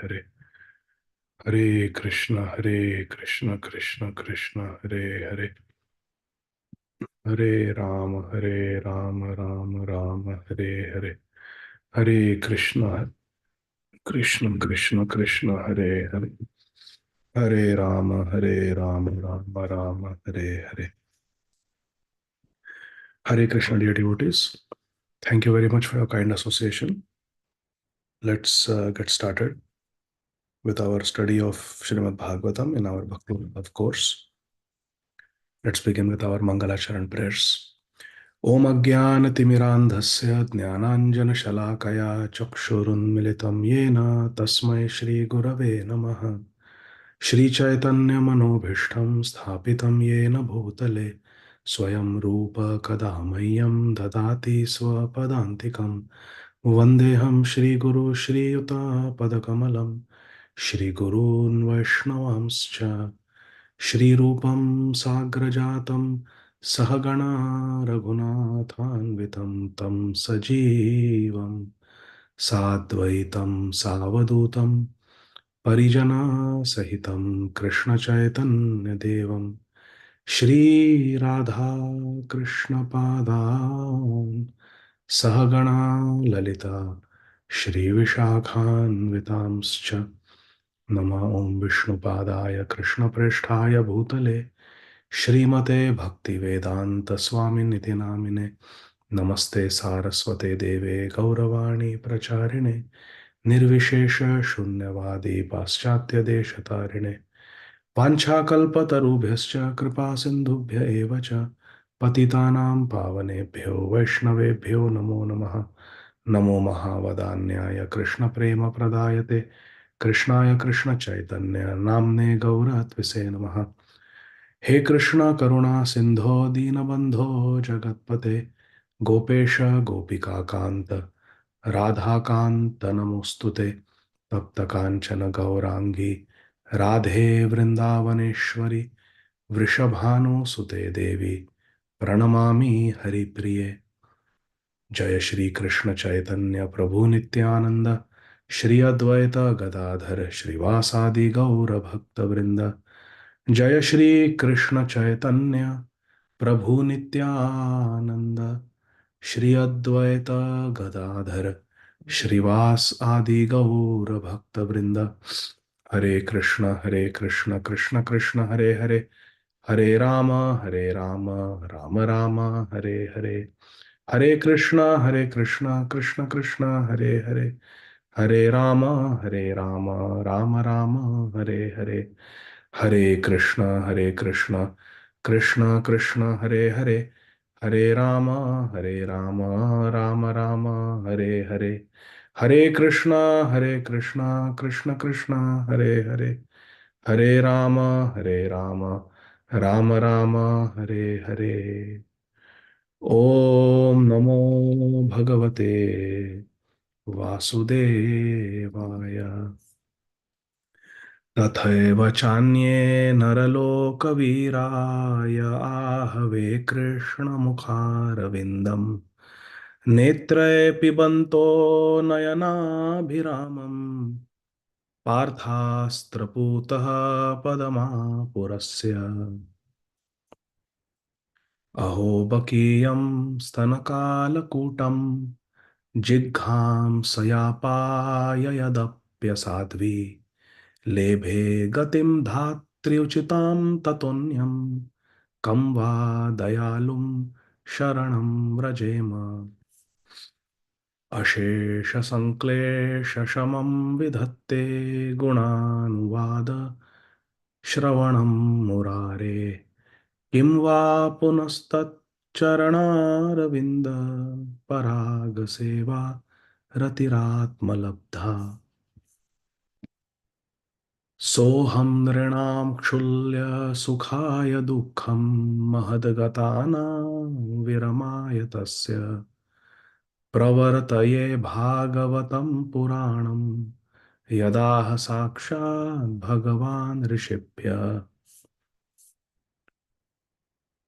Hare Hare Krishna Krishna Krishna Hare Hare Hare Ram Ram Ram Hare Hare Hare Krishna Krishna Krishna Krishna Hare Hare Hare Ram Ram Ram Hare Hare Hare Krishna, dear devotees. Thank you very much for your kind association. Let's get started with our study of Srimad Bhagavatam in our Bhakti Vaibhava course. Let's begin with our Mangalacharan prayers. Om Ajnanatimirandhasya Jnananjana Chakshurunmilitam Yena Tasmai Shri Gurave Namaha Shri Chaitanya Manobhishtam Sthapitam Yena Bhutale Swayam Rupa Kadamayyam Dadati Swapadantikam Vandeham Shri Guru Shri Yuta Padakamalam Shri Gurun Vaishnavamscha Shri Rupam Sagrajatam Sahagana Raghunathanvitam Tam Sajivam Sadvaitam Savadutam Parijana Sahitam Krishna Chaitanya Devam Shri Radha Krishna Padam Sahagana Lalita Shri Vishakhan Vitamscha Nama Om Vishnu Padaya Krishna Presthaya Bhutale Shrimate Bhakti Vedanta Swami Niti Namine Namaste Saraswate Deve Gauravani Pracharine Nirvishesha Shunyavadi Paschatya Deshatarine Vanchakalpatarubhyascha Kripa Sindhubhya Eva Cha Patitanam Pavanebhyo Vaishnavebhyo Namo Namaha Namo Mahavadanyaya Krishna Prema Pradayate Krishnaya Krishna Chaitanya Namne Gauratvise Namaha हे कृष्णा करुणा सिंधो दीनबंधो जगत्पते गोपेश गोपिका कांत राधा कांत नमोस्तुते तप्त कांचन गौरांगी राधे वृंदावनेश्वरी वृषभानुसुते देवी प्रणमामि हरिप्रिये जय श्री कृष्ण चैतन्य प्रभु नित्यानंद श्री अद्वैत गदाधर श्रीवासादि गौर भक्तवृंद जय श्री कृष्ण चैतन्य प्रभु नित्यानंद श्री अद्वैत गदाधर श्रीवास आदि गौर भक्तवृंद हरे कृष्ण कृष्ण कृष्ण हरे हरे हरे राम राम राम हरे हरे हरे कृष्ण कृष्ण कृष्ण हरे हरे हरे राम राम राम हरे हरे हरे कृष्ण कृष्ण कृष्ण हरे हरे राम राम राम हरे हरे हरे कृष्ण कृष्ण कृष्ण हरे हरे राम राम राम हरे हरे ओम नमो भगवते वासुदेवाय तथैव चान्ये नरलोकवीराय आहवे कृष्णमुखारविन्दम् नेत्रे पिबन्तो नयनाभिरामम् पार्थास्त्रपूतः पदमापुरस्य अहो बकीयं स्तनकालकूटं जिघ्रांसयापाय यदप्यसाध्वी लेभे गतिं धात्र्युचितां ततोऽन्यं कं वा दयालुं शरणं व्रजेम अशेषसङ्क्लेशशमं विधत्ते गुणानुवाद श्रवणं मुरारे किं वा पुनस्तच्चरणारविन्द परागसेवा रतिरात्मलब्धा सोऽहं नृणां क्षुल्य सुखाय दुःखं महद्गतानां विरमाय तस्य प्रवर्तये भागवतं पुराणं यदाह साक्षात् भगवान् ऋषिभ्यः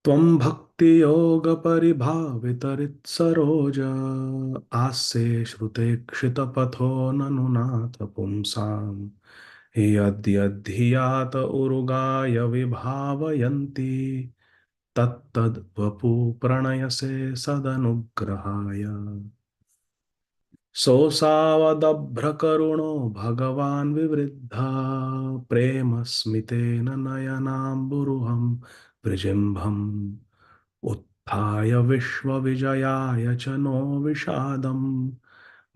त्वं भक्ति योग परिभावितरित सरोज आस्ये श्रुते क्षितपथो ननुनाथ पुंसाम् यद्यधियात उरुगाय विभावयन्ति तत्तद्वपु प्रणयसे सदनुग्रहाय सोऽसावदभ्रकरुणो भगवान् विवृद्धा प्रेम स्मितेन नयनाम्बुरुहं विजिह्वम् उत्थाय विश्वविजयाय च नो विषादम्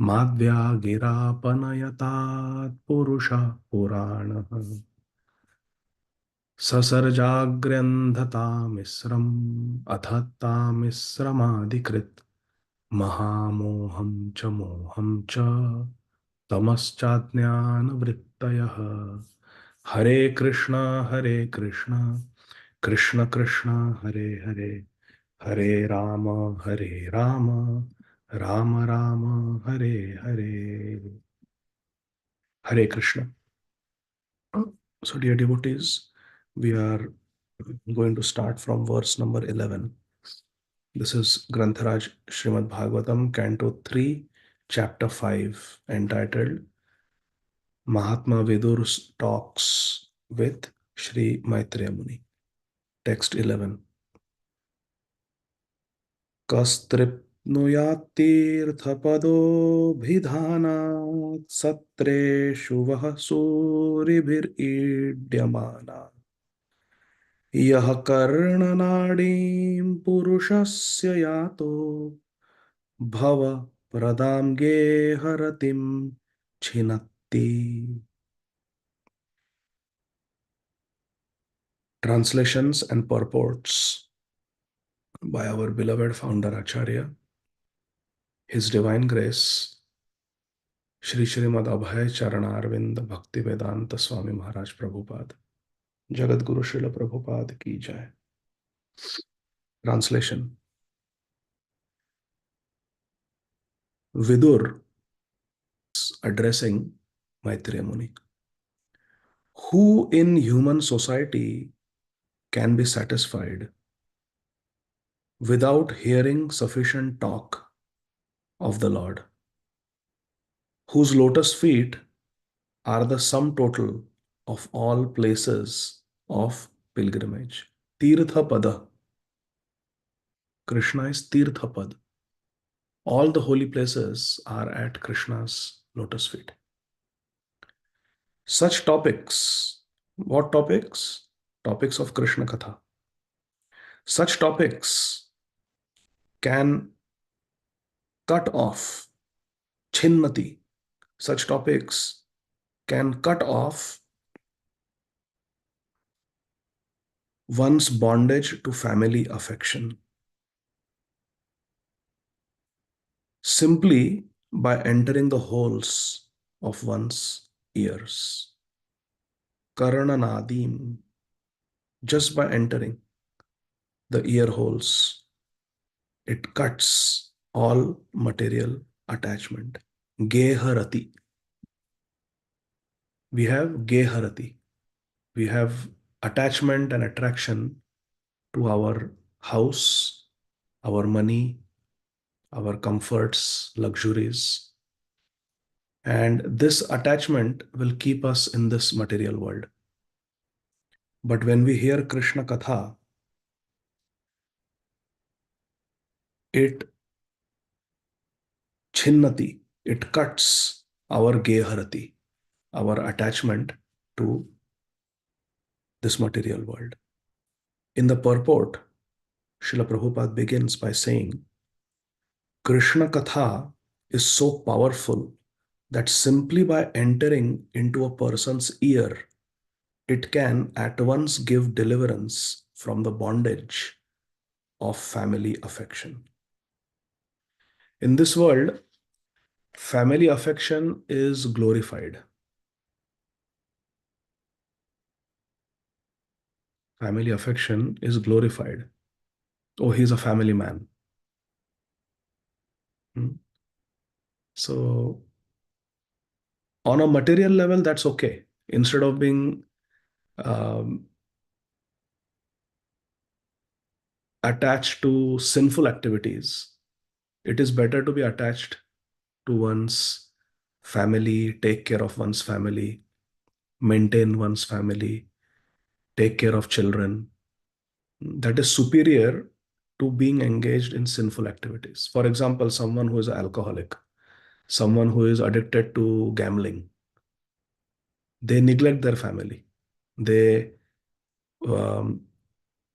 माद्व्यागिरापनयतात् पुरुषः पुराणः ससर्जाग्र्यन्धतामिस्रम् अथतामिस्रमादिकृत् महामोहं च मोहं च तमश्चाज्ञानवृत्तयः हरे Krishna Krishna Krishna Hare Hare Hare Ram Ram Ram Hare Hare Hare Krishna. So dear devotees, we are going to start from verse number 11. This is Grantharaj Srimad Bhagavatam, Canto 3, Chapter 5, entitled Mahatma Vidur Talks with Shri Maitreya Muni. Text 11. Kastripnuyattirthapadobhidhanaat satreshu vah suribhirīdyamana यः कर्णनाडीं पुरुषस्य यातो भव प्रदां गेहरतिं छिनत्ति. Translations and purports by our beloved founder Acharya, His Divine Grace, Shri Srimad Abhay Charanarvind Bhakti Vedanta Swami Maharaj Prabhupada. Jagat Guru Srila Prabhupada ki jai. Translation. Vidur addressing Maitreya Muni. Who in human society can be satisfied without hearing sufficient talk of the Lord, whose lotus feet are the sum total of all places of pilgrimage? Tirtha Pada. Krishna is Tirtha Pad. All the holy places are at Krishna's lotus feet. Such topics, what topics? Topics of Krishna Katha. Such topics can cut off, chinnati. Such topics can cut off one's bondage to family affection simply by entering the holes of one's ears. Karananadim, just by entering the ear holes, it cuts all material attachment. Geharati. We have Geharati. We have attachment and attraction to our house, our money, our comforts, luxuries. And this attachment will keep us in this material world. But when we hear Krishna Katha, it chinnati, it cuts our geharati, our attachment to this material world. In the purport, Srila Prabhupada begins by saying, Krishna Katha is so powerful that simply by entering into a person's ear, it can at once give deliverance from the bondage of family affection. In this world, family affection is glorified. Family affection is glorified. Oh, he's a family man. Hmm. So, on a material level, that's okay. Instead of being um, attached to sinful activities. It is better to be attached to one's family, take care of one's family, maintain one's family, take care of children. That is superior to being engaged in sinful activities. For example, someone who is an alcoholic, someone who is addicted to gambling, they neglect their family. They um,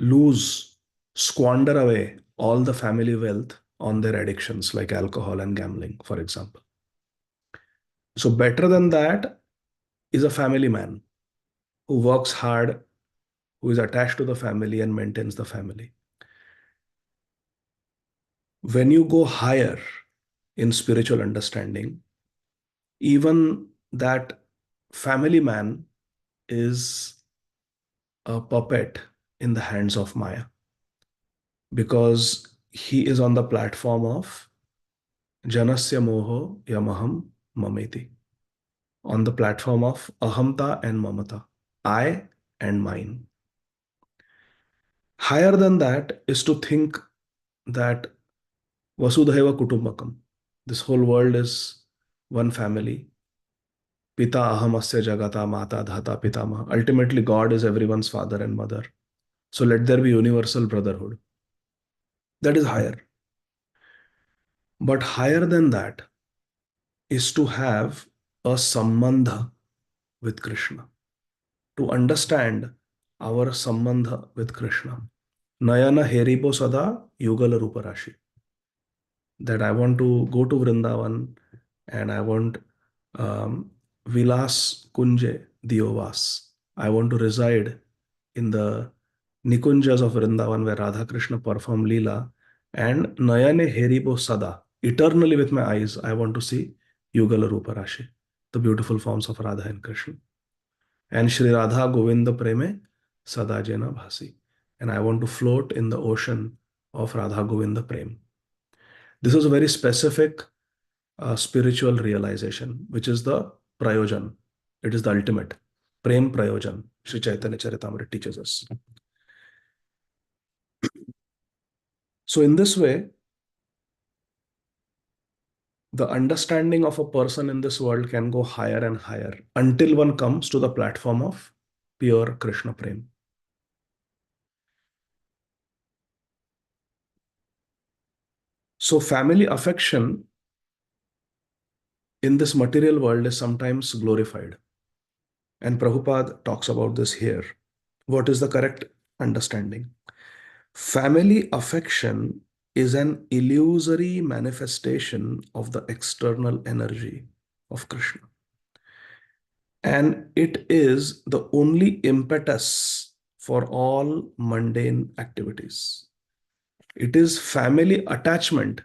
lose, squander away all the family wealth on their addictions like alcohol and gambling, for example. So, better than that is a family man who works hard, who is attached to the family and maintains the family. When you go higher in spiritual understanding, even that family man is a puppet in the hands of Maya because he is on the platform of Janasya Moho Yamaham Mameti, on the platform of Ahamta and Mamata, I and mine. Higher than that is to think that Vasudhaiva Kutumbakam, this whole world is one family. Pita ahamasya jagata mata dhata pitama. Ultimately, God is everyone's father and mother. So let there be universal brotherhood. That is higher. But higher than that is to have a sambandha with Krishna, to understand our sambandha with Krishna. Nayana heribo sada yugala ruparashi. That I want to go to Vrindavan and I want Vilas Kunje Diovas. I want to reside in the Nikunjas of Vrindavan where Radha Krishna perform Leela, and Nayane Heribo Sada. Eternally with my eyes, I want to see Yugala Rupa Rashi, the beautiful forms of Radha and Krishna. And Shri Radha Govinda Preme Sada Jena Bhasi. And I want to float in the ocean of Radha Govinda Prem. This is a very specific spiritual realization, which is the Prayojan. It is the ultimate. Prem Prayojan. Sri Chaitanya Charitamrita teaches us. So, in this way, the understanding of a person in this world can go higher and higher until one comes to the platform of pure Krishna Prem. So, family affection in this material world is sometimes glorified. And Prabhupada talks about this here. What is the correct understanding? Family affection is an illusory manifestation of the external energy of Krishna. And it is the only impetus for all mundane activities. It is family attachment.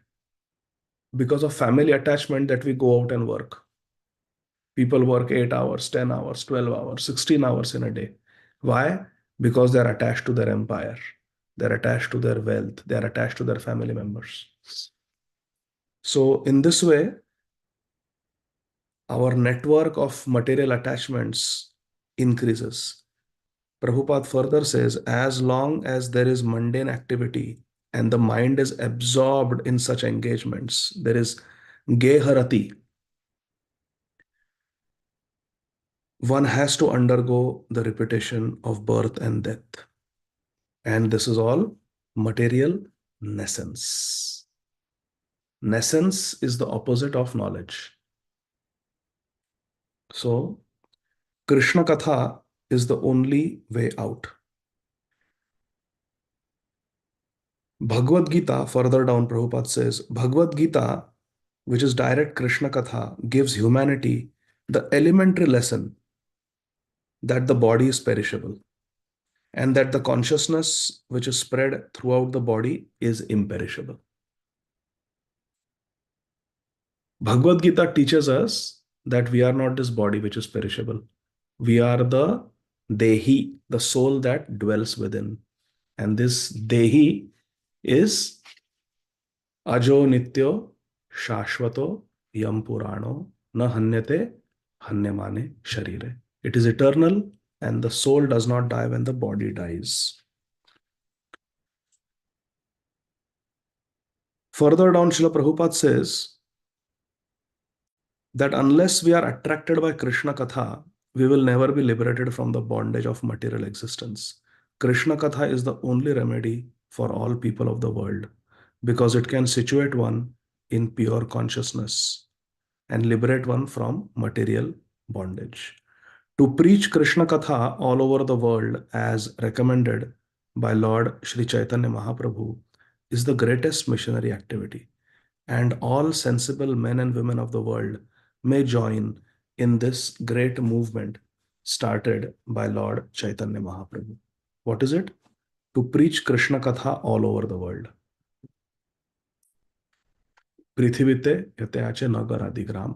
Because of family attachment that we go out and work. People work 8 hours, 10 hours, 12 hours, 16 hours in a day. Why? Because they're attached to their empire. They're attached to their wealth. They're attached to their family members. So, in this way, our network of material attachments increases. Prabhupada further says, as long as there is mundane activity and the mind is absorbed in such engagements, there is geharati. One has to undergo the repetition of birth and death. And this is all material nescience. Nescience is the opposite of knowledge. So, Krishna Katha is the only way out. Bhagavad Gita, further down, Prabhupada says, Bhagavad Gita, which is direct Krishna Katha, gives humanity the elementary lesson that the body is perishable and that the consciousness which is spread throughout the body is imperishable. Bhagavad Gita teaches us that we are not this body which is perishable. We are the Dehi, the soul that dwells within. And this Dehi is Ajo Nityo Shashvato Yam Purano Na Hanyate Hanyamane Sharire. It is eternal and the soul does not die when the body dies. Further down, Srila Prabhupada says that unless we are attracted by Krishna Katha, we will never be liberated from the bondage of material existence. Krishna Katha is the only remedy for all people of the world because it can situate one in pure consciousness and liberate one from material bondage. To preach Krishna Katha all over the world as recommended by Lord Sri Chaitanya Mahaprabhu is the greatest missionary activity, and all sensible men and women of the world may join in this great movement started by Lord Chaitanya Mahaprabhu. What is it? To preach Krishna Katha all over the world. পৃথিবীতে এতে আছে নগর আদি গ্রাম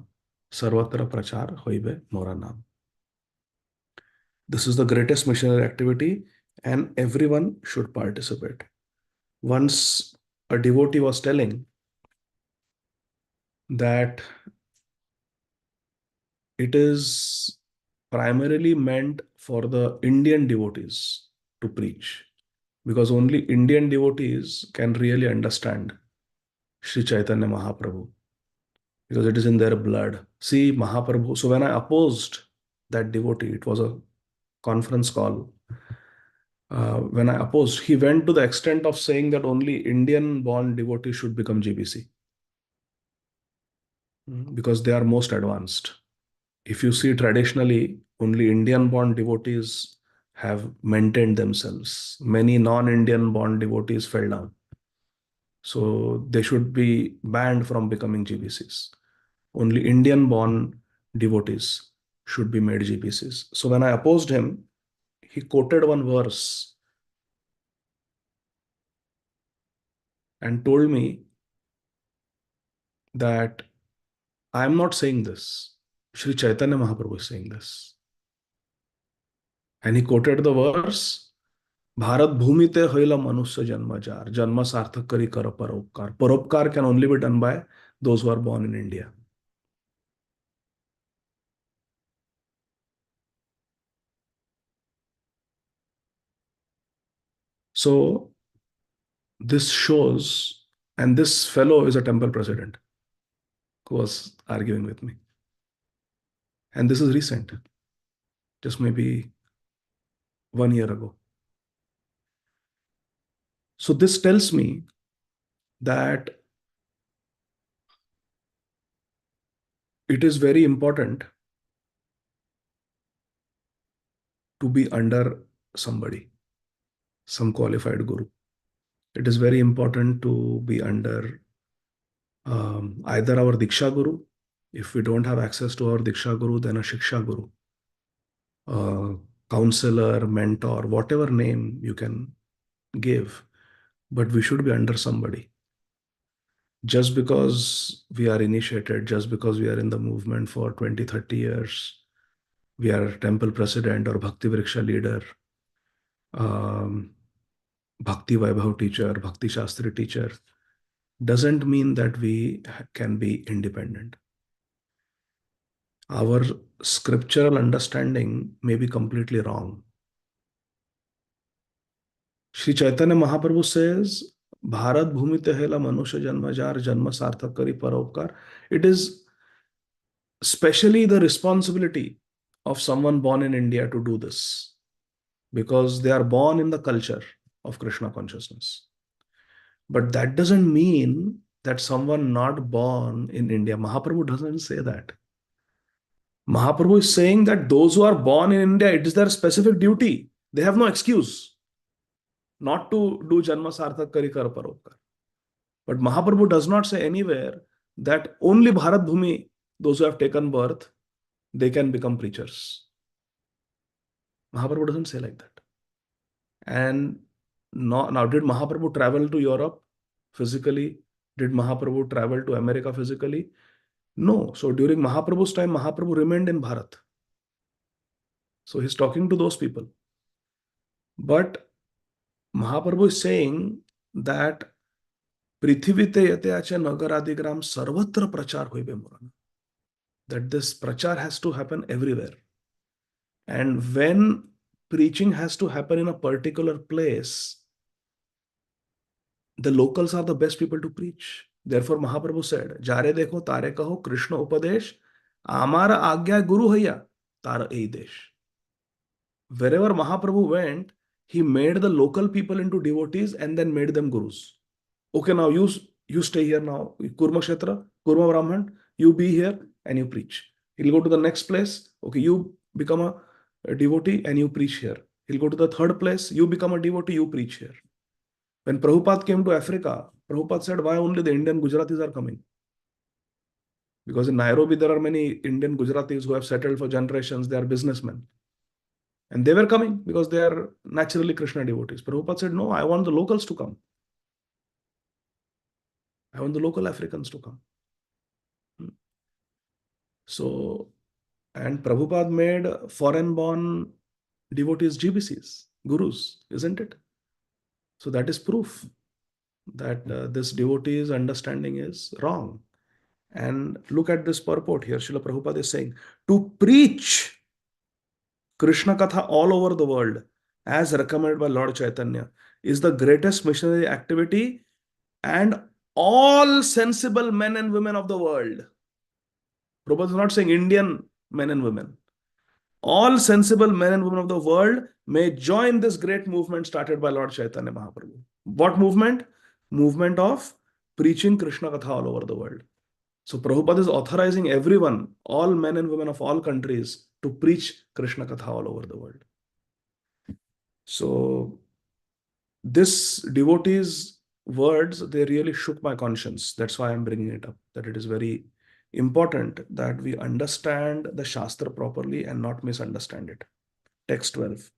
সর্বত্র প্রচার হইবে মোরা নাম. This is the greatest missionary activity and everyone should participate. Once a devotee was telling that it is primarily meant for the Indian devotees to preach because only Indian devotees can really understand Sri Chaitanya Mahaprabhu because it is in their blood. See, Mahaprabhu. So when I opposed that devotee, it was a conference call. When I opposed, he went to the extent of saying that only Indian born devotees should become GBC because they are most advanced. If you see traditionally, only Indian born devotees have maintained themselves. Many non Indian born devotees fell down. So they should be banned from becoming GBCs. Only Indian born devotees should be made GBCs. So when I opposed him, he quoted one verse and told me that I am not saying this. Sri Chaitanya Mahaprabhu is saying this. And he quoted the verse, Bharat भूमिते हईला मनुष्य जन्म jar जन्म सार्थक करी कर परोपकार. Paropkar can only be done by those who are born in India. So this shows, and this fellow is a temple president who was arguing with me. And this is recent, just maybe 1 year ago. So this tells me that it is very important to be under somebody, some qualified guru. It is very important to be under either our Diksha Guru. If we don't have access to our Diksha Guru, then a Shiksha Guru, counselor, mentor, whatever name you can give, but we should be under somebody. Just because we are initiated, just because we are in the movement for 20, 30 years, we are temple president or Bhakti Vriksha leader, Bhakti Vaibhava teacher, Bhakti Shastri teacher, doesn't mean that we can be independent. Our scriptural understanding may be completely wrong. Sri Chaitanya Mahaprabhu says, Bharat Bhumite Hela Manusha Janma Jar Janma Sarthak Kari Paropkar. It is specially the responsibility of someone born in India to do this because they are born in the culture of Krishna consciousness. But that doesn't mean that someone not born in India, Mahaprabhu doesn't say that. Mahaprabhu is saying that those who are born in India, it is their specific duty. They have no excuse not to do Janma Sarthak Kari Kar Paropkar. But Mahaprabhu does not say anywhere that only Bharat Bhumi, those who have taken birth, they can become preachers. Mahaprabhu doesn't say like that. And now, did Mahaprabhu travel to Europe physically? Did Mahaprabhu travel to America physically? No. So during Mahaprabhu's time, Mahaprabhu remained in Bharat. So he's talking to those people. But Mahaprabhu is saying that Prithivite yate ache nagar adigram sarvatra prachar hoibe morana. That this prachar has to happen everywhere. And when preaching has to happen in a particular place, the locals are the best people to preach. Therefore, Mahaprabhu said, Jare dekho tare kaho Krishna upadesh, amara agya guru haya, tara ei desh. Wherever Mahaprabhu went, he made the local people into devotees and then made them gurus. Okay, now you stay here now. Kurma Kshetra, Kurma Brahman, you be here and you preach. He'll go to the next place. Okay, you become a devotee and you preach here. He'll go to the third place. You become a devotee, you preach here. When Prabhupada came to Africa, Prabhupada said, why only the Indian Gujaratis are coming? Because in Nairobi, there are many Indian Gujaratis who have settled for generations. They are businessmen. And they were coming because they are naturally Krishna devotees. Prabhupada said, no, I want the locals to come. I want the local Africans to come. So, and Prabhupada made foreign-born devotees GBCs, gurus, isn't it? So that is proof that this devotee's understanding is wrong. And look at this purport here. Srila Prabhupada is saying, to preach Krishna Katha all over the world, as recommended by Lord Chaitanya, is the greatest missionary activity, and all sensible men and women of the world. Prabhupada is not saying Indian men and women. All sensible men and women of the world may join this great movement started by Lord Chaitanya Mahaprabhu. What movement? Movement of preaching Krishna Katha all over the world. So Prabhupada is authorizing everyone, all men and women of all countries, to preach Krishna Katha all over the world. So this devotee's words, they really shook my conscience. That's why I'm bringing it up, that it is very important that we understand the Shastra properly and not misunderstand it. Text 12.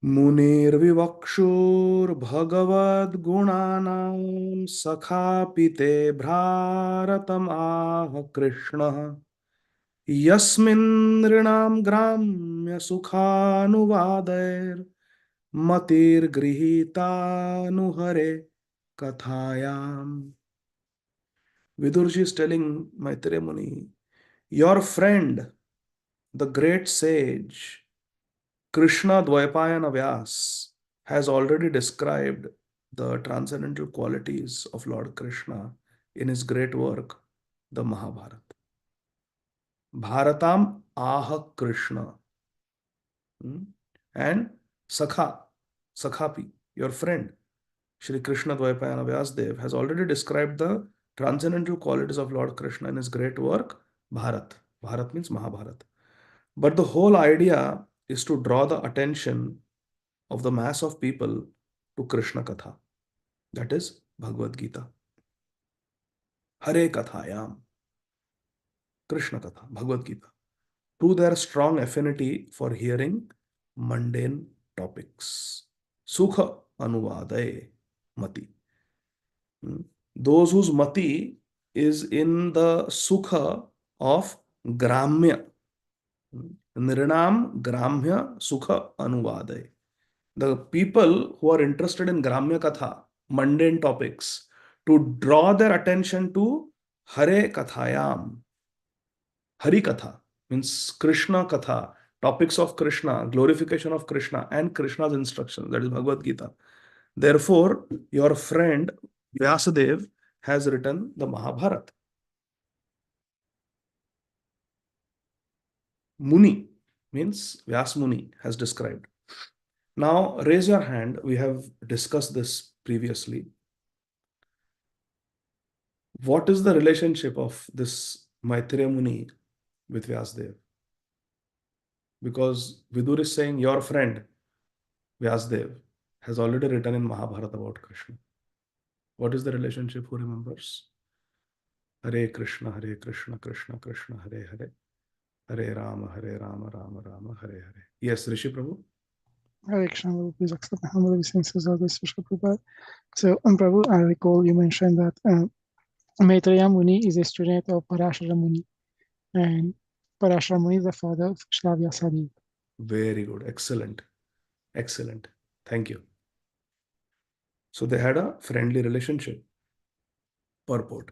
Munir vivakshur bhagavad gunanam sakhapite bharatam ah Krishna yasmin nrinam gramya sukhanuvadair matir grihita nuhare kathayam. Vidurji is telling Maitreya Muni, your friend, the great sage, Krishna Dvaipayana Vyas, has already described the transcendental qualities of Lord Krishna in his great work, the Mahabharata. Bharatam Aha Krishna. And Sakha, Sakhapi, your friend, Shri Krishna Dvaipayana Vyasdev, has already described the transcendental qualities of Lord Krishna in his great work, Bharat. Bharat means Mahabharata. But the whole idea is to draw the attention of the mass of people to Krishna Katha. That is Bhagavad Gita. Hare Kathayam. Krishna Katha, Bhagavad Gita. To their strong affinity for hearing mundane topics. Sukha Anuvadaye Mati. Those whose mati is in the sukha of gramya. Nirnam gramya sukha anuvadaye. The people who are interested in gramya katha, mundane topics, to draw their attention to Hare Kathayam. Hari Katha means Krishna Katha, topics of Krishna, glorification of Krishna, and Krishna's instructions. That is Bhagavad Gita. Therefore, your friend Vyasadev has written the Mahabharata. Muni means Vyas Muni has described. Now, raise your hand. We have discussed this previously. What is the relationship of this Maitreya Muni with Vyasdev? Because Vidur is saying your friend Vyasdev has already written in Mahabharata about Krishna. What is the relationship? Who remembers? Hare Krishna, Krishna Krishna, Hare Hare. Hare Rama, Rama Rama, Hare Hare. Yes, Rishi Prabhu. Hare Krishna, please accept my humble obeisances of this Vishnu Prabhupada. So, Prabhu, I recall you mentioned that Maitreya Muni is a student of Parashara Muni, and Parashara Muni is the father of Srila Vyasadeva. Very good. Excellent. Excellent. Thank you. So they had a friendly relationship. Purport.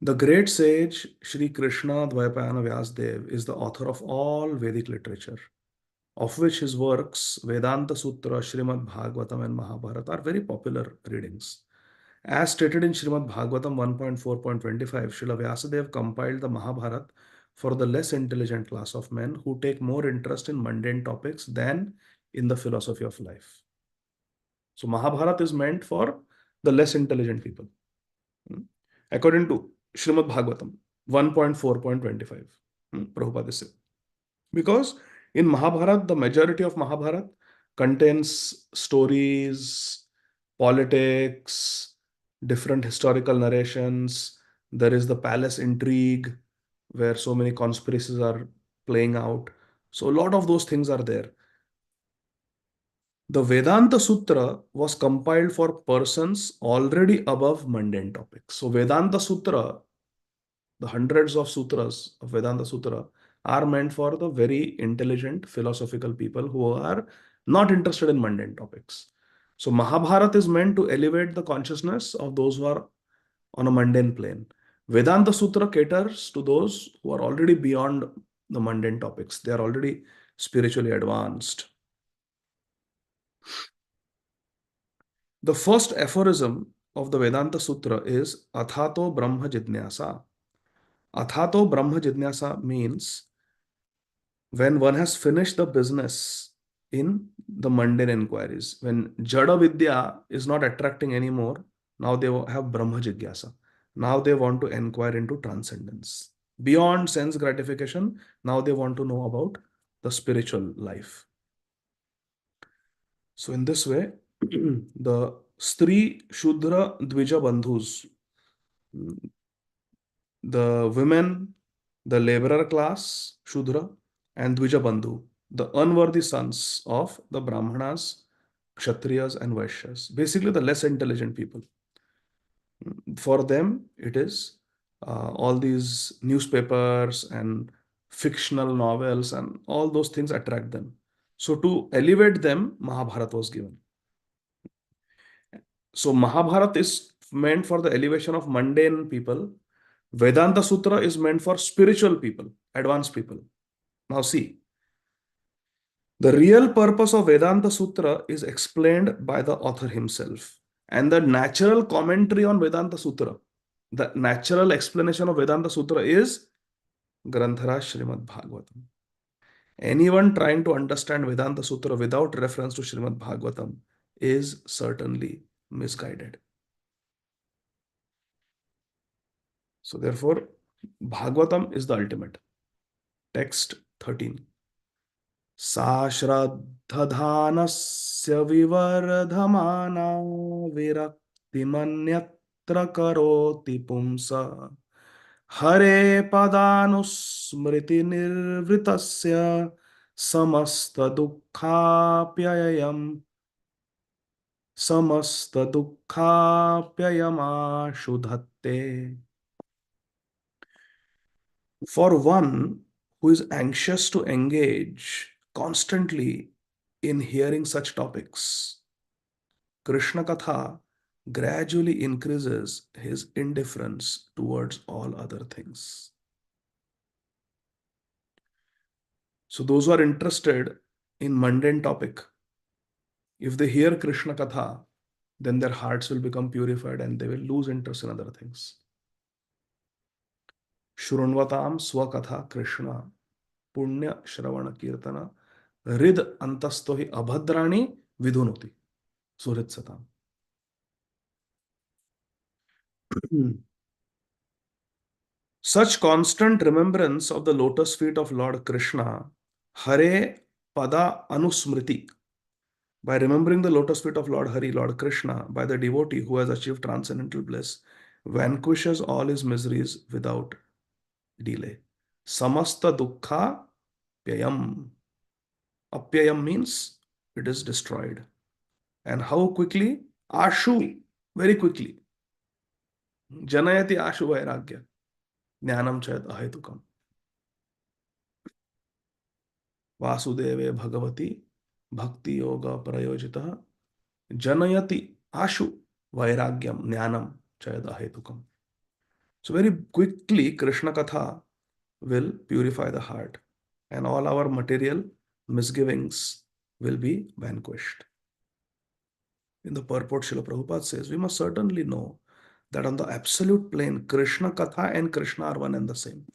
The great sage Shri Krishna Dvaipayana Vyasdev is the author of all Vedic literature, of which his works Vedanta Sutra, Srimad Bhagavatam and Mahabharata are very popular readings. As stated in Srimad Bhagavatam 1.4.25, Srila Vyasadeva compiled the Mahabharata for the less intelligent class of men who take more interest in mundane topics than in the philosophy of life. So Mahabharata is meant for the less intelligent people. According to Srimad Bhagavatam 1.4.25, Prabhupada is saying. Because in Mahabharata, the majority of Mahabharata contains stories, politics, different historical narrations. There is the palace intrigue where so many conspiracies are playing out. So, a lot of those things are there. The Vedanta Sutra was compiled for persons already above mundane topics. So, Vedanta Sutra, the hundreds of sutras of Vedanta Sutra, are meant for the very intelligent philosophical people who are not interested in mundane topics. So, Mahabharata is meant to elevate the consciousness of those who are on a mundane plane. Vedanta Sutra caters to those who are already beyond the mundane topics, they are already spiritually advanced. The first aphorism of the Vedanta Sutra is Athato Brahma Jidnyasa. Athato Brahma Jidnyasa means when one has finished the business in the mundane inquiries, when Jada Vidya is not attracting anymore, now they have Brahma Jigyasa. Now they want to inquire into transcendence. Beyond sense gratification, now they want to know about the spiritual life. So, in this way, the Stri Shudra Dvija Bandhus, the women, the laborer class, Shudra, and Dvija Bandhu, the unworthy sons of the Brahmanas, Kshatriyas, and Vaishyas, basically the less intelligent people. For them, it is all these newspapers and fictional novels and all those things attract them. So, to elevate them, Mahabharata was given. So, Mahabharata is meant for the elevation of mundane people. Vedanta Sutra is meant for spiritual people, advanced people. Now, see, the real purpose of Vedanta Sutra is explained by the author himself. And the natural commentary on Vedanta Sutra, the natural explanation of Vedanta Sutra is Granthara Srimad Bhagavatam. Anyone trying to understand Vedanta Sutra without reference to Srimad Bhagavatam is certainly misguided. So, therefore, Bhagavatam is the ultimate. Text 13. Sa श्रद्धधानस्य विवर्धमाना विरक्तिमन्यत्र करोति पुंसा हरे पदानुस्मृतिनिर्वृतस्य समस्तदुःखाप्ययमाशु धत्ते. For one who is anxious to engage constantly in hearing such topics, Krishna Katha gradually increases his indifference towards all other things. So those who are interested in mundane topic, if they hear Krishna Katha, then their hearts will become purified and they will lose interest in other things. Shrunvatam swakatha Krishna punya shravana kirtana rid antastohi abhadrani vidhunuti surit satam. Such constant remembrance of the lotus feet of Lord Krishna, Hare Pada Anusmriti, by remembering the lotus feet of Lord Hari, Lord Krishna, by the devotee who has achieved transcendental bliss, vanquishes all his miseries without delay. Samasta dukkha pyayam. Apyayam means it is destroyed. And how quickly? Ashu, very quickly. Janayati ashu vairagya. Jnanam chayat ahetukam. Vasudeve Bhagavati Bhakti Yoga Prayojita Janayati Ashu Vairagyam Jnanam Chayad Ahetukam. So very quickly Krishna Katha will purify the heart and all our material misgivings will be vanquished. In the purport, Srila Prabhupada says, we must certainly know that on the absolute plane, Krishna Katha and Krishna are one and the same.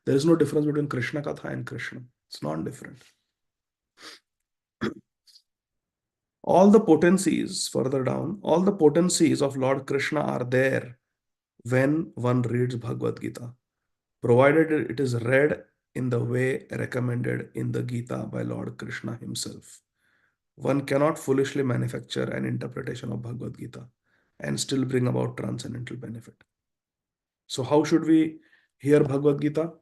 There is no difference between Krishna Katha and Krishna. It's non-different. All the potencies, further down, all the potencies of Lord Krishna are there when one reads Bhagavad Gita, provided it is read in the way recommended in the Gita by Lord Krishna himself. One cannot foolishly manufacture an interpretation of Bhagavad Gita and still bring about transcendental benefit. So, how should we hear Bhagavad Gita?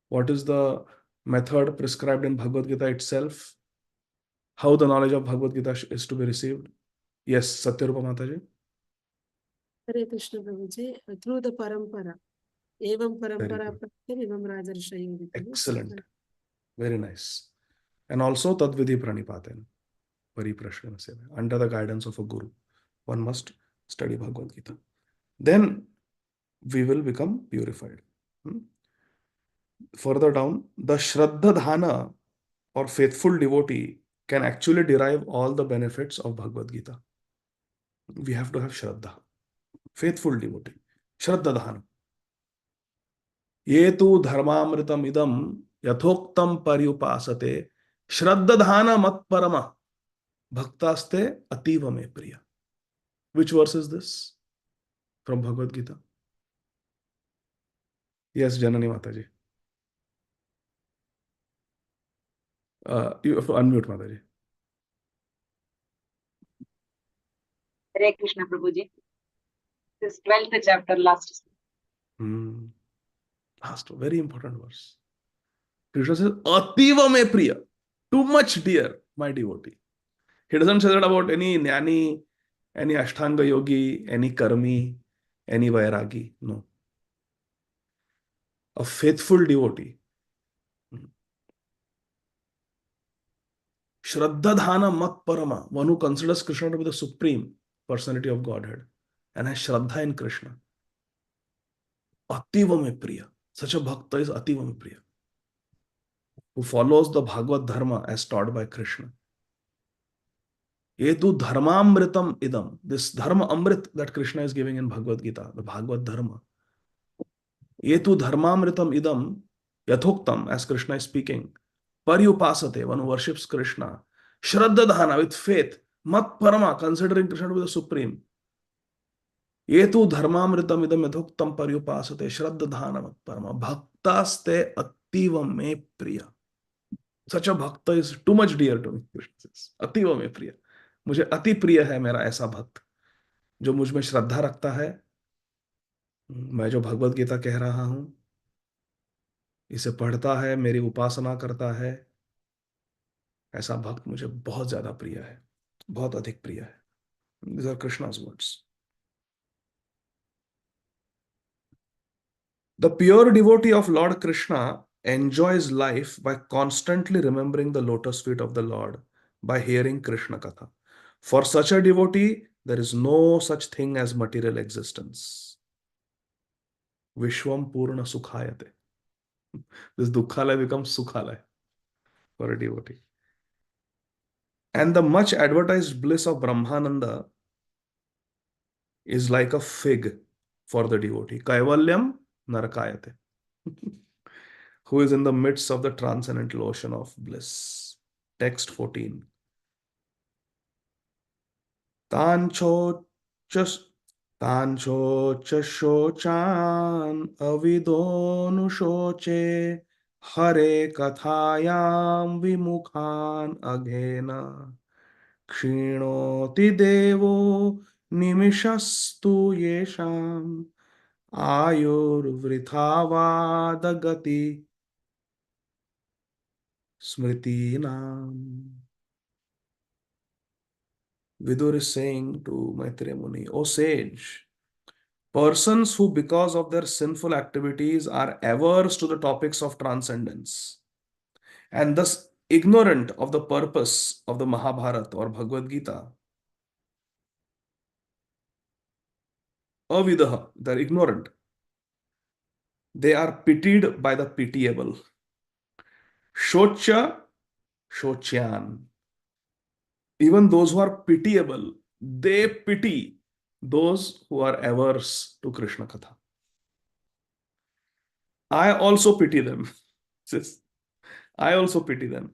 What is the method prescribed in Bhagavad Gita itself? How the knowledge of Bhagavad Gita is to be received? Yes, Satyarupa Mataji. Hare Krishna Prabhuji, through the parampara. Evam Very parampara good. pratyam evam rajarshayo. Excellent. Very nice. And also Tadvidhi Pranipaten. Pariprashana Seva. Under the guidance of a guru, one must study Bhagavad Gita. Then we will become purified. Further down, the Shraddha Dhana or faithful devotee can actually derive all the benefits of Bhagavad Gita. We have to have Shraddha. Faithful devotee. Shraddha Dhana. Ye tu dharmamritam idam yathoktam paryupasate Shraddha Dhana mat parama bhaktaste ativa me priya. Which verse is this? From Bhagavad Gita. Yes, Janani Mataji. You have to unmute Mataji. Hare Krishna Prabhuji. This 12th chapter, last. Last, very important verse. Krishna says, Ativa me priya. Too much dear, my devotee. He doesn't say that about any jnani, any ashtanga yogi, any karmi, any vairagi. No. A faithful devotee. Shraddha dhana mat parama. One who considers Krishna to be the supreme personality of Godhead and has Shraddha in Krishna. Ativa me priya. Such a bhakta is Ativa me priya. Who follows the Bhagavad Dharma as taught by Krishna. Yetu dharmamritam idam. This dharma amrit that Krishna is giving in Bhagavad Gita, the Bhagavad Dharma. Yetu dharmamritam idam yathoktam, as Krishna is speaking. Paryupasate, one who worships Krishna. Shraddha dhana, with faith. Mat parama, considering Krishna to be the supreme. Yetu dharmamritam idam yathoktam paryupasate. Shraddha dhana mat parama. Bhaktaste ativa me priya. Such a bhakta is too much dear to me. Krishna says. Ativa me priya. मुझे अति प्रिय है मेरा ऐसा भक्त जो मुझ में श्रद्धा रखता है. मैं जो भगवत गीता कह रहा हूं इसे पढ़ता है, मेरी उपासना करता है, ऐसा भक्त मुझे बहुत ज्यादा प्रिय है, बहुत अधिक प्रिय है. These are Krishna's words. The pure devotee of Lord Krishna enjoys life by constantly remembering the lotus feet of the Lord by hearing Krishna Katha. For such a devotee, there is no such thing as material existence. Vishwam Purna Sukhayate. This Dukhalaya becomes Sukhalaya for a devotee. And the much advertised bliss of Brahmananda is like a fig for the devotee. Kaivalyam Narakayate. Who is in the midst of the transcendental ocean of bliss. Text 14. Tancho shochan avidonu shoche hare kathayam vimukhan aghena kshinoti devo nimishastu yesham ayur vrithavad smritinam. Vidur is saying to Maitreya Muni, O sage, persons who because of their sinful activities are averse to the topics of transcendence and thus ignorant of the purpose of the Mahabharata or Bhagavad Gita, avidaha, they are ignorant. They are pitied by the pitiable. Shocha, shocyan. Even those who are pitiable, they pity those who are averse to Krishna Katha. I also pity them. I also pity them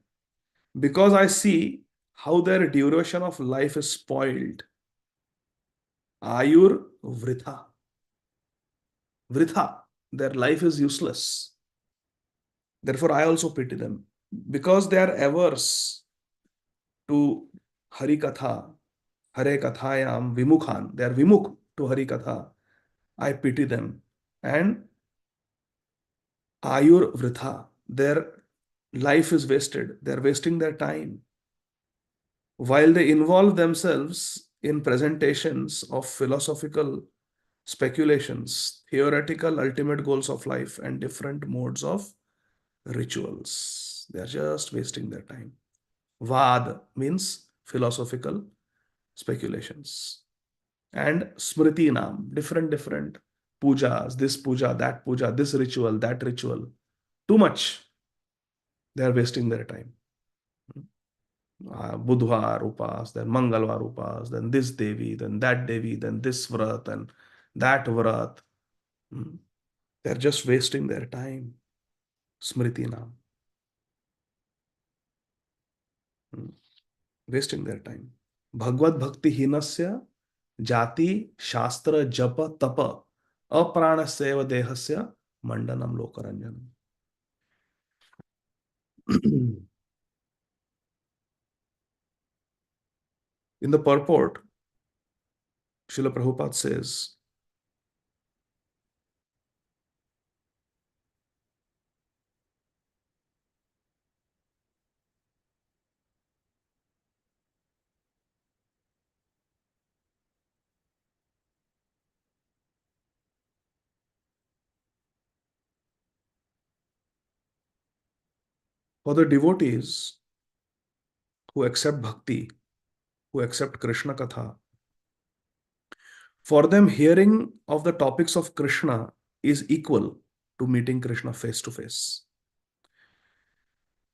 because I see how their duration of life is spoiled. Ayur vritha. Vritha. Their life is useless. Therefore, I also pity them because they are averse to Hari Katha, Hare Kathayam Vimukhan. They are Vimukh to Hari Katha. I pity them. And Ayur Vritha. Their life is wasted. They are wasting their time. While they involve themselves in presentations of philosophical speculations, theoretical ultimate goals of life, and different modes of rituals. They are just wasting their time. Vad means philosophical speculations. And Smriti Nam, different pujas, this puja, this ritual, that ritual. Too much. They are wasting their time. Budhvar upas, then Mangalvar upas, then this Devi, then that Devi, then this Vrat, and that Vrat. They're just wasting their time. Smriti Nam. Wasting their time. Bhagavad Bhakti Hinasya Jati Shastra Japa Tapa Apranaseva Dehasya Mandanam Lokaranjanam. In the purport, Srila Prabhupada says, for the devotees who accept bhakti, who accept Krishna Katha, for them hearing of the topics of Krishna is equal to meeting Krishna face to face.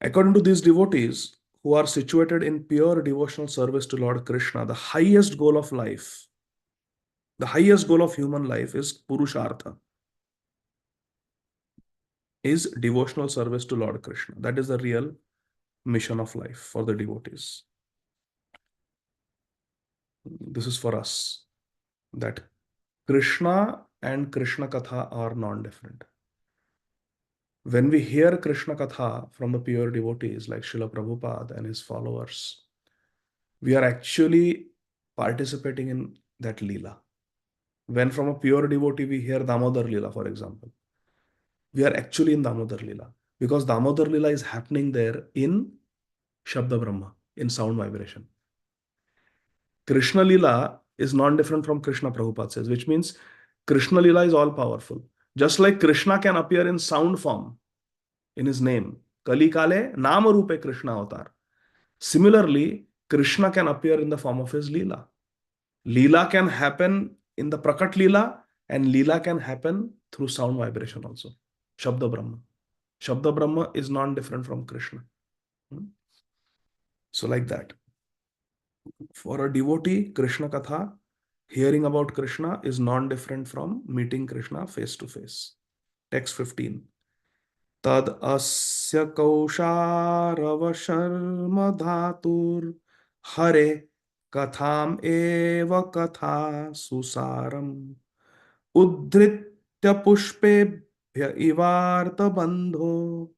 According to these devotees who are situated in pure devotional service to Lord Krishna, the highest goal of life, the highest goal of human life is Purushartha, is devotional service to Lord Krishna. That is the real mission of life for the devotees. This is for us, that Krishna and Krishna Katha are non-different. When we hear Krishna Katha from the pure devotees like Srila Prabhupada and his followers, we are actually participating in that Leela. When from a pure devotee we hear Damodar Leela, for example, we are actually in Damodar Leela because Damodar Leela is happening there in Shabda Brahma, in sound vibration. Krishna Leela is non-different from Krishna, Prabhupada says, which means Krishna Leela is all powerful. Just like Krishna can appear in sound form in his name, Kali Kale Nama Rupe Krishna Avatar. Similarly, Krishna can appear in the form of his Leela. Leela can happen in the Prakat Leela, and Leela can happen through sound vibration also. Shabda Brahma. Shabda Brahma is non-different from Krishna. So like that. For a devotee, Krishna Katha, hearing about Krishna is non-different from meeting Krishna face to face. Text 15. Tad asya kausharava sharma dhatur hare katham eva katha susaram uddritya pushpebhya ivarta bandho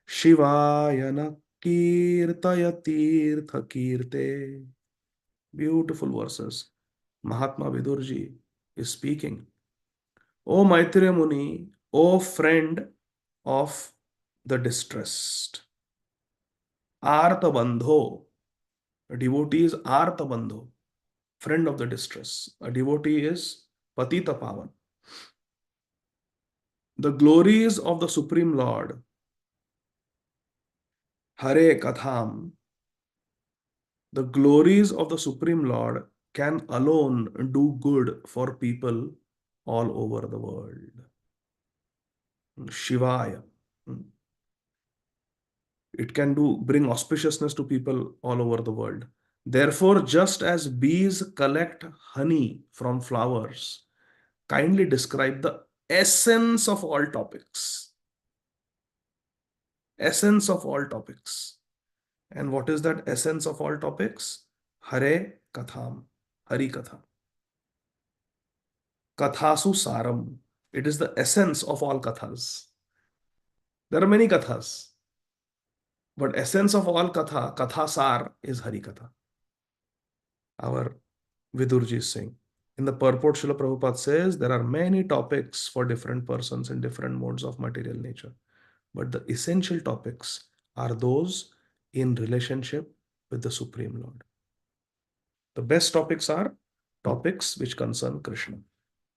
shivayana kirtaya tirtha kirte. Beautiful verses. Mahatma Vidurji is speaking. O Maitreya Muni, O friend of the distressed. Artha Bandho. A devotee is Artha Bandho, friend of the distress. A devotee is Patita Pavan. The glories of the Supreme Lord, Hare Katham, the glories of the Supreme Lord can alone do good for people all over the world. Shivaya. It can bring auspiciousness to people all over the world. Therefore, just as bees collect honey from flowers, kindly describe the essence of all topics. Essence of all topics. And what is that essence of all topics? Hare Katham. Hari Katha. Kathasu Saram. It is the essence of all kathas. There are many kathas, but essence of all katha, kathasar is Hari Katha. Our Vidurji is saying. In the purport, Srila Prabhupada says there are many topics for different persons in different modes of material nature. But the essential topics are those in relationship with the Supreme Lord. The best topics are topics which concern Krishna.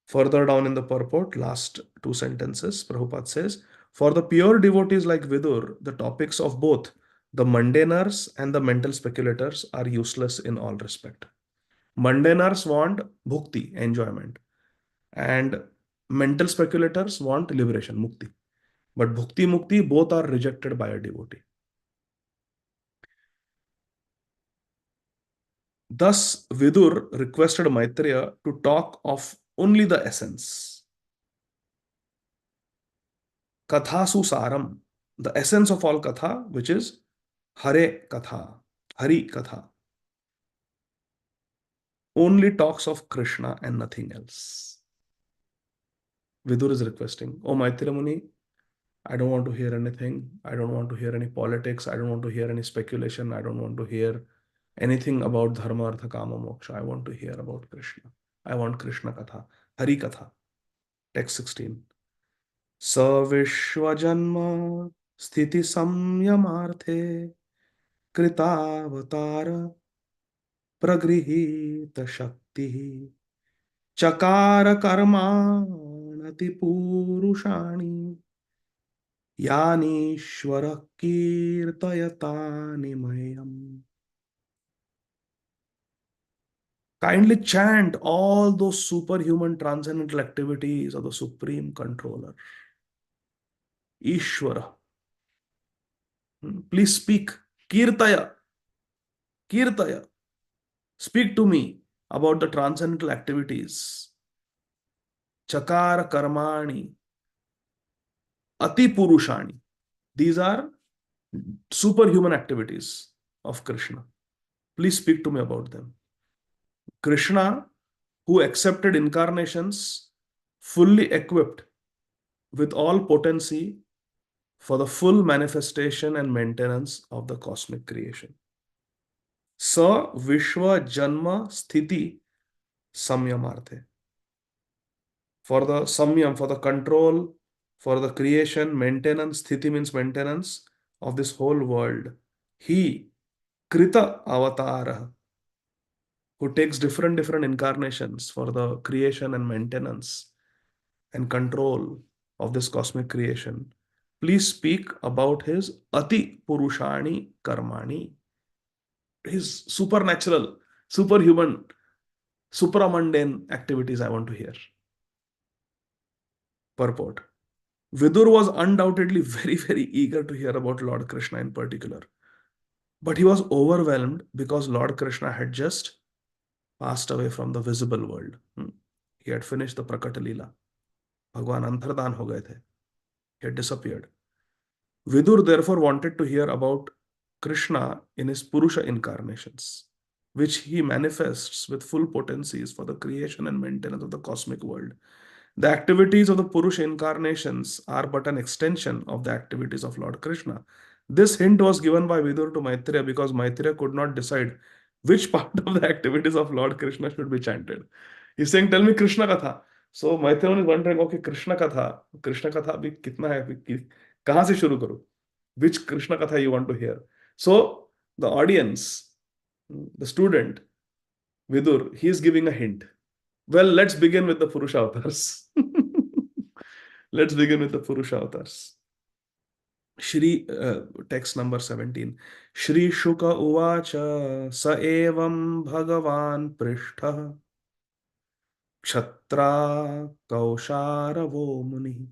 Further down in the purport, last two sentences, Prabhupada says, for the pure devotees like Vidur, the topics of both the mundaners and the mental speculators are useless in all respect. Mundaners want bhukti, enjoyment, and mental speculators want liberation, mukti. But bhukti, mukti, both are rejected by a devotee. Thus, Vidur requested Maitreya to talk of only the essence. Kathasu Saram, the essence of all katha, which is Hare Katha, Hari Katha. Only talks of Krishna and nothing else. Vidur is requesting, oh Maitreya Muni, I don't want to hear anything. I don't want to hear any politics. I don't want to hear any speculation. I don't want to hear anything about dharma, artha, kama, moksha. I want to hear about Krishna. I want Krishna Katha, Hari Katha. Text 16. Savishwajanma sthiti samyamarthe kritavatara pragrihita shakti chakara karmanati purushani yanishvara kirtayatani mayam. Kindly chant all those superhuman transcendental activities of the Supreme Controller, Ishvara. Please speak. Kirtaya. Kirtaya. Speak to me about the transcendental activities. Chakara karmani. Ati purushani. These are superhuman activities of Krishna. Please speak to me about them. Krishna, who accepted incarnations fully equipped with all potency for the full manifestation and maintenance of the cosmic creation. Sa Vishwa Janma Sthiti Samyamarthe. For the samyam, for the control, for the creation, maintenance, sthiti means maintenance of this whole world. He, Krita Avatara, who takes different incarnations for the creation and maintenance and control of this cosmic creation. Please speak about his Ati Purushani Karmani, his supernatural, superhuman, supramundane activities I want to hear. Purport. Vidur was undoubtedly very eager to hear about Lord Krishna in particular. But he was overwhelmed because Lord Krishna had just passed away from the visible world. He had finished the Prakata Leela. Bhagwan Antardhan ho gaye the. He had disappeared. Vidur therefore wanted to hear about Krishna in his Purusha incarnations, which he manifests with full potencies for the creation and maintenance of the cosmic world. The activities of the Purusha incarnations are but an extension of the activities of Lord Krishna. This hint was given by Vidur to Maitreya because Maitreya could not decide which part of the activities of Lord Krishna should be chanted. He's saying, tell me Krishna Katha. So Maitreya is wondering, okay, Krishna Katha abhi kitna hai? Kahan se shuru karu? Which Krishna Katha you want to hear? So the audience, the student, Vidur, he is giving a hint. Well, let's begin with the Purusha avatars. Let's begin with the Purusha avatars. Shri, text number 17. Shri Shuka Uvacha Sa Evam Bhagavan Prishtha Kshatra Kausharavo Muni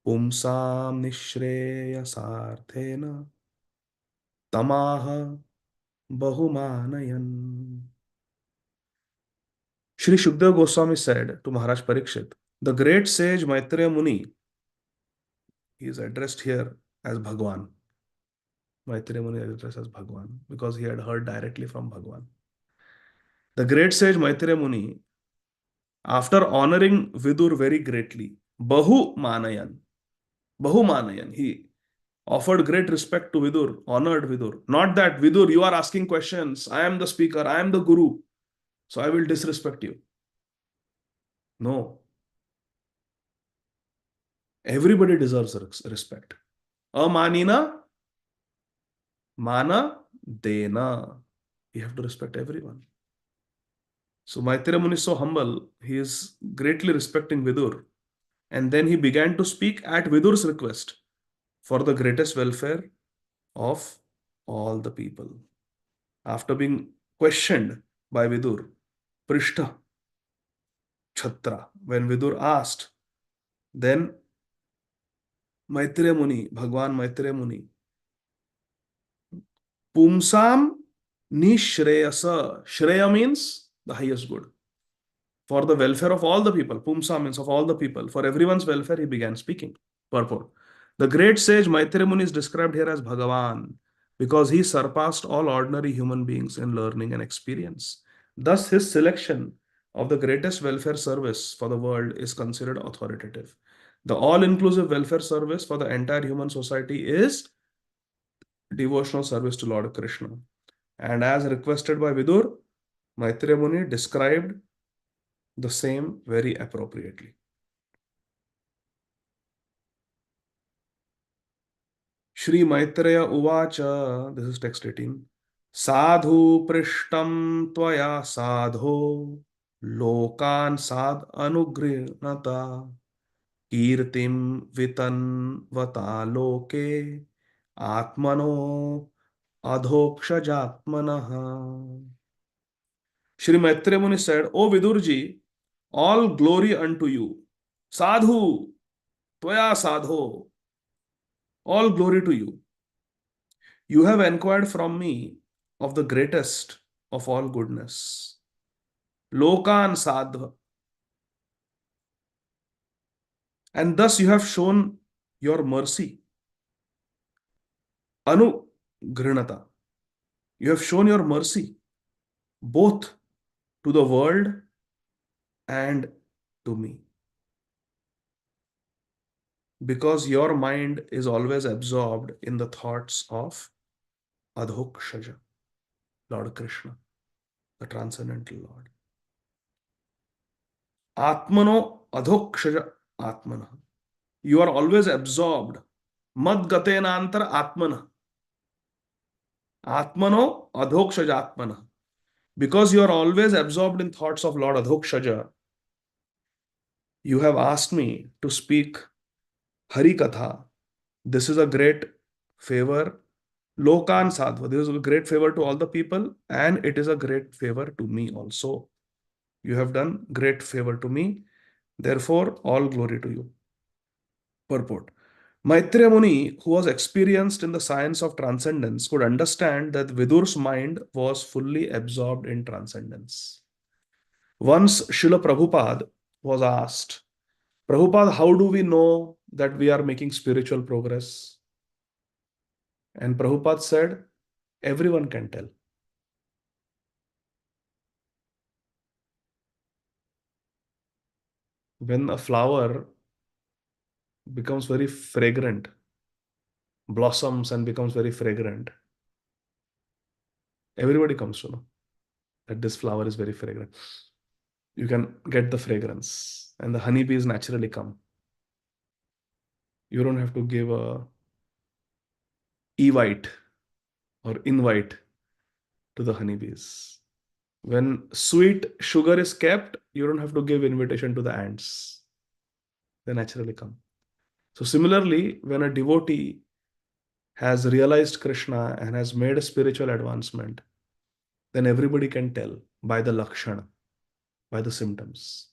Pumsam Nishreyasarthena Tamaha Bahumanayan. Shri Shukdev Goswami said to Maharaj Parikshit, the great sage Maitreya Muni, he is addressed here as Bhagwan. Maitreya Muni is addressed as Bhagwan because he had heard directly from Bhagwan. The great sage Maitreya Muni, after honoring Vidur very greatly, Bahumanayan, he offered great respect to Vidur, honored Vidur. Not that, Vidur, you are asking questions, I am the speaker, I am the guru, so I will disrespect you. No. Everybody deserves respect. Amanina, mana, dena. You have to respect everyone. So Maitreya Muni is so humble, he is greatly respecting Vidur. And then he began to speak at Vidur's request for the greatest welfare of all the people. After being questioned by Vidur, Prishta, Chhatra, when Vidur asked, then Maitreya Muni, Bhagwan Maitreya Muni, Pumsam Nishreyasa. Shreya means the highest good. For the welfare of all the people. Pumsa means of all the people. For everyone's welfare, he began speaking. Purport. The great sage Maitreya Muni is described here as Bhagavan because he surpassed all ordinary human beings in learning and experience. Thus, his selection of the greatest welfare service for the world is considered authoritative. The all-inclusive welfare service for the entire human society is devotional service to Lord Krishna. And as requested by Vidur, Maitreya Muni described the same very appropriately. Shri Maitreya Uvacha, this is text 18. Sadhu prishtam tvaya sadho lokan sad anugrinata kirtim vitan vata loke atmano adhokshajatmanaha. Shri Maitreya Muni said, O Vidurji, all glory unto you. Sadhu, Tvaya Sadho, all glory to you. You have inquired from me of the greatest of all goodness. Lokan Sadha. And thus you have shown your mercy. Anugrinata. You have shown your mercy both to the world and to me. Because your mind is always absorbed in the thoughts of Adhokshaja, Lord Krishna, the transcendental Lord. Atmano Adhokshaja Atmana. You are always absorbed. Mad gatenantar Atmana. Atmano Adhokshaja Atmana. Because you are always absorbed in thoughts of Lord Adhokshaja, you have asked me to speak Hari Katha. This is a great favor. Lokan Sadhva. This is a great favor to all the people, and it is a great favor to me also. You have done great favor to me. Therefore, all glory to you. Purport. Maitreya Muni, who was experienced in the science of transcendence, could understand that Vidur's mind was fully absorbed in transcendence. Once Srila Prabhupada was asked, Prabhupada, how do we know that we are making spiritual progress? And Prabhupada said, everyone can tell. When a flower becomes very fragrant, blossoms and becomes very fragrant, everybody comes to know that this flower is very fragrant. You can get the fragrance, and the honeybees naturally come. You don't have to give a evite or invite to the honeybees. When sweet sugar is kept, you don't have to give invitation to the ants. They naturally come. So similarly, when a devotee has realized Krishna and has made a spiritual advancement, then everybody can tell by the lakshana, by the symptoms,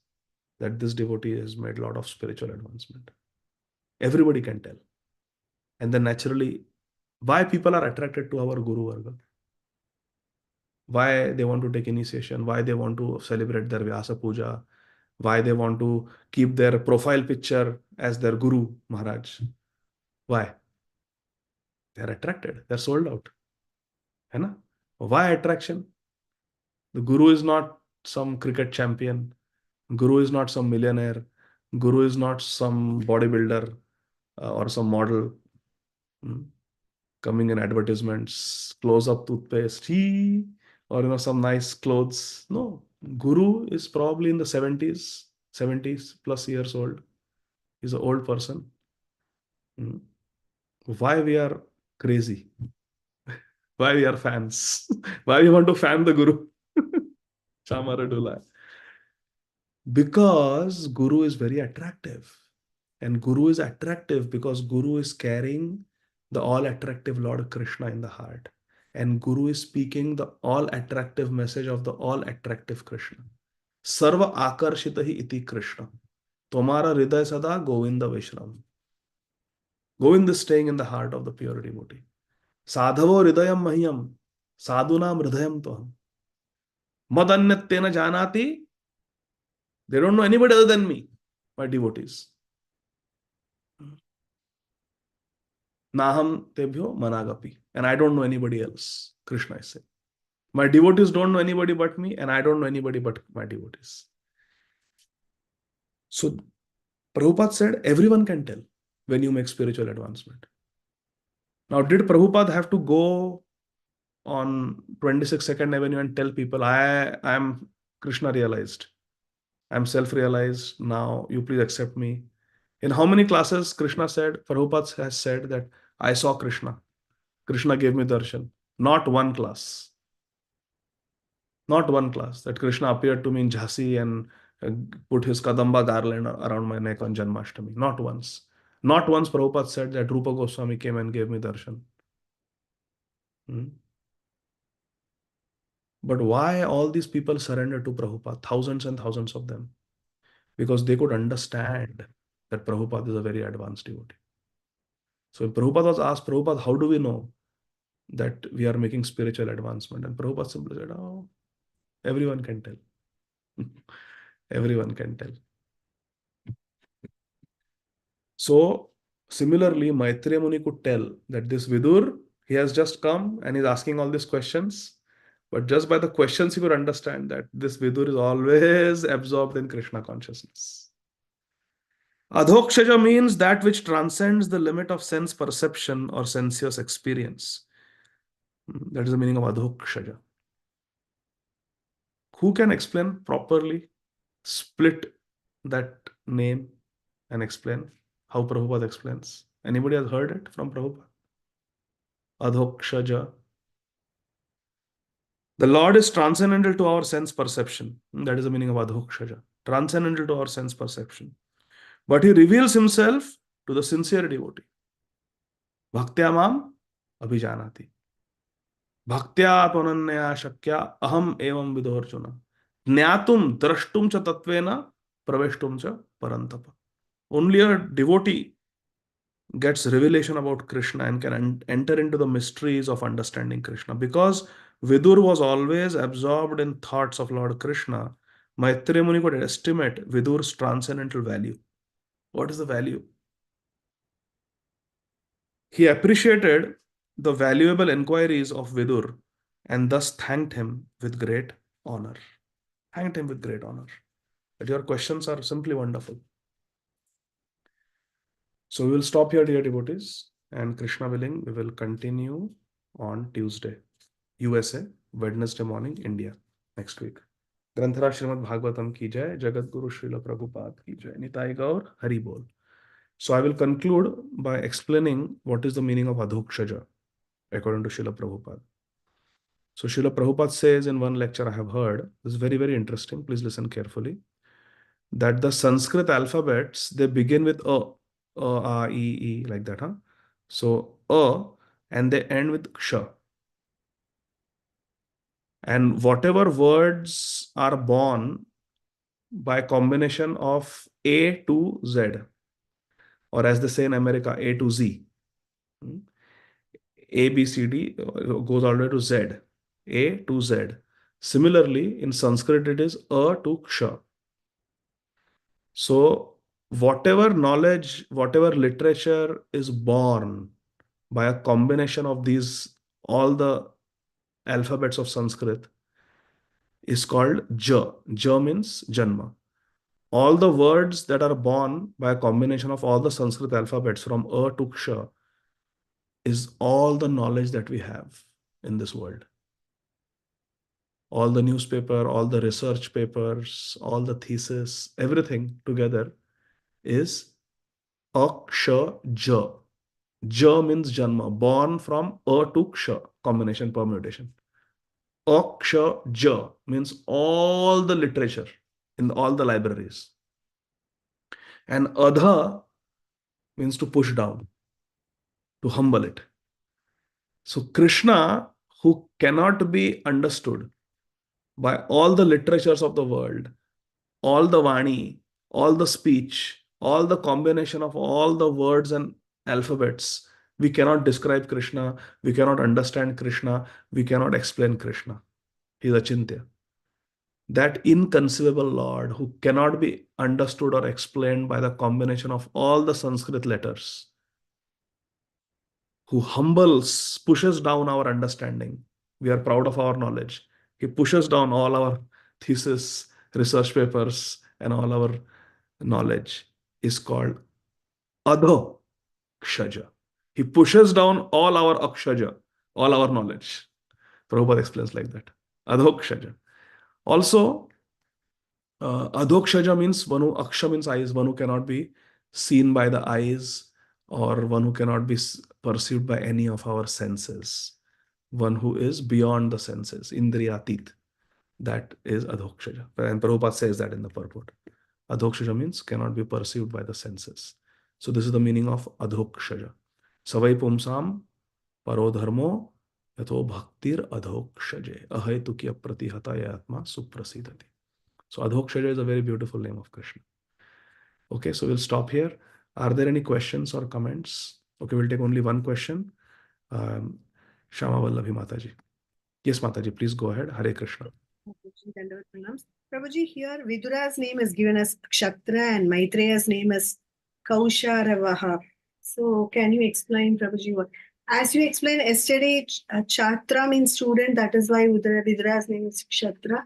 that this devotee has made a lot of spiritual advancement. Everybody can tell. And then naturally, why people are attracted to our Guru Varga? why they want to take initiation, why they want to celebrate their Vyasa Puja, why they want to keep their profile picture as their Guru Maharaj. Why? They are attracted. They are sold out. है ना? Why attraction? The Guru is not some cricket champion. Guru is not some millionaire. Guru is not some bodybuilder or some model coming in advertisements, close up toothpaste, or some nice clothes. No, Guru is probably in the 70s plus years old. He's an old person. Why we are crazy? Why we are fans? Why we want to fan the Guru? Chamaradula. Because Guru is very attractive. And Guru is attractive because Guru is carrying the all-attractive Lord Krishna in the heart. And Guru is speaking the all-attractive message of the all-attractive Krishna. Sarva akarshita hi iti Krishna. Tomara hriday sada Govinda Vishram. Govinda is staying in the heart of the pure devotee. Sadhavo hridayam mahyam. Sadhunam hridayam toham. Madanyattena janati. They don't know anybody other than me, my devotees. Naham tebhyo managapi. And I don't know anybody else. Krishna is saying. My devotees don't know anybody but me, and I don't know anybody but my devotees. So Prabhupada said, everyone can tell when you make spiritual advancement. Now, did Prabhupada have to go on 22nd Avenue and tell people, I am Krishna realized. I'm self-realized. Now you please accept me. In how many classes Krishna said, Prabhupada has said that I saw Krishna. Krishna gave me darshan. Not one class. Not one class that Krishna appeared to me in Jhansi and put his Kadamba garland around my neck on Janmashtami. Not once. Not once Prabhupada said that Rupa Goswami came and gave me darshan. But why all these people surrendered to Prabhupada? Thousands and thousands of them. Because they could understand that Prabhupada is a very advanced devotee. So if Prabhupada was asked, Prabhupada, how do we know that we are making spiritual advancement? And Prabhupada simply said, oh, everyone can tell. Everyone can tell. So similarly, Maitreya Muni could tell that this Vidur, he has just come and he's asking all these questions. But just by the questions, he could understand that this Vidur is always absorbed in Krishna consciousness. Adhokshaja means that which transcends the limit of sense perception or sensuous experience. That is the meaning of Adhokshaja. Who can explain properly, split that name and explain how Prabhupada explains? Anybody has heard it from Prabhupada? Adhokshaja. The Lord is transcendental to our sense perception. That is the meaning of Adhokshaja. Transcendental to our sense perception. But he reveals himself to the sincere devotee. Bhaktya mam abhijanati. Bhaktya panannaya shakya aham evam vidorjuna. Jnatum drashtum cha tatvena praveshtum cha parantapa. Only a devotee gets revelation about Krishna and can enter into the mysteries of understanding Krishna. Because Vidur was always absorbed in thoughts of Lord Krishna, Maitreya Muni could estimate Vidur's transcendental value. What is the value? He appreciated the valuable inquiries of Vidur and thus thanked him with great honor. Thanked him with great honor. That your questions are simply wonderful. So we will stop here, dear devotees, and Krishna willing, we will continue on Tuesday, USA, Wednesday morning, India, next week. Granthara Srimad Bhagavatam ki jai, Jagat Guru Srila Prabhupada ki jai, Nitai Gaur, Hari Bol. So I will conclude by explaining what is the meaning of Adhokshaja, according to Srila Prabhupada. So Srila Prabhupada says in one lecture I have heard, this is very, very interesting, please listen carefully, that the Sanskrit alphabets, they begin with A, E, like that, huh? So A, and they end with Ksha. And whatever words are born by combination of A to Z, or as they say in America, A to Z. A, B, C, D goes all the way to Z. A to Z. Similarly, in Sanskrit, it is A to Ksha. So, whatever knowledge, whatever literature is born by a combination of these, all the alphabets of Sanskrit, is called Ja. Ja means Janma. All the words that are born by a combination of all the Sanskrit alphabets from A to Ksha is all the knowledge that we have in this world. All the newspaper, all the research papers, all the thesis, everything together is Aksha Ja. Ja means Janma, born from A to Ksha, combination, permutation. Aksha Ja means all the literature in all the libraries. And Adha means to push down, to humble it. So Krishna, who cannot be understood by all the literatures of the world, all the Vani, all the speech, all the combination of all the words and alphabets, we cannot describe Krishna, we cannot understand Krishna, we cannot explain Krishna. He is Achintya. That inconceivable Lord who cannot be understood or explained by the combination of all the Sanskrit letters, who humbles, pushes down our understanding. We are proud of our knowledge. He pushes down all our thesis, research papers, and all our knowledge is called Adho-kshaja. He pushes down all our akshaja, all our knowledge. Prabhupada explains like that. Adho-kshaja. Also, Adho-kshaja means one who, aksha means eyes, one who cannot be seen by the eyes, or one who cannot be perceived by any of our senses. One who is beyond the senses, indriyatit. That is Adho-kshaja. And Prabhupada says that in the purport. Adho-kshaja means cannot be perceived by the senses. So this is the meaning of Adho-kshaja. Savai pumsam paro dharmo yato bhaktir adho-kshaje ahetukya pratihata yatma suprasidati. So Adho-kshaja is a very beautiful name of Krishna. Okay, so we'll stop here. Are there any questions or comments? Okay, we'll take only one question. Shama Vallabhi Mataji. Yes, Mataji, please go ahead. Hare Krishna. Prabhuji, here Vidura's name is given as Kshatra and Maitreya's name is Kausharavaha. So can you explain, Prabhuji, what? As you explained yesterday, Chatra means student. That is why Vidura's name is Kshatra.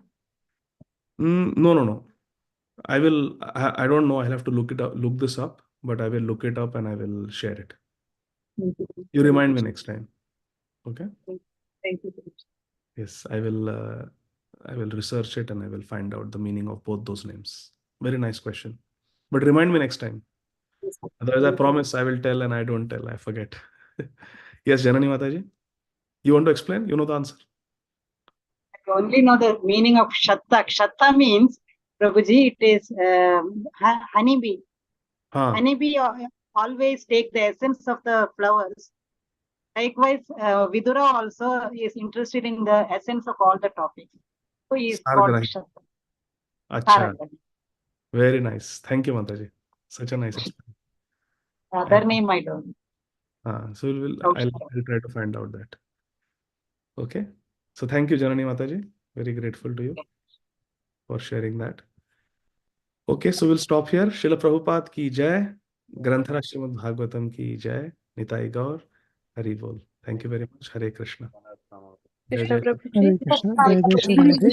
No. I don't know. I'll have to look this up, but I will look it up and I will share it. You remind me next time. Okay? Thank you. Yes, I will research it and I will find out the meaning of both those names. Very nice question. But remind me next time. Otherwise, I promise I will tell and I don't tell. I forget. Yes, Janani Mataji. You want to explain? You know the answer. I only know the meaning of Shatta. Shatta means, Prabhuji, it is honeybee. Honeybee always take the essence of the flowers. Likewise, Vidura also is interested in the essence of all the topics. So he is called Shatta. Acha. Very nice. Thank you, Mataji. Such a nice explanation. Other name I don't. So I'll try to find out that. Okay. So thank you, Janani Mataji. Very grateful to you for sharing that. Okay, so we'll stop here. Srila Prabhupada ki jai. Granthara Srimad Bhagavatam ki jai. Nitai Gaur. Hari Bol. Thank you very much. Hare Krishna. Hare Krishna. Jai Jai Shri Radhe.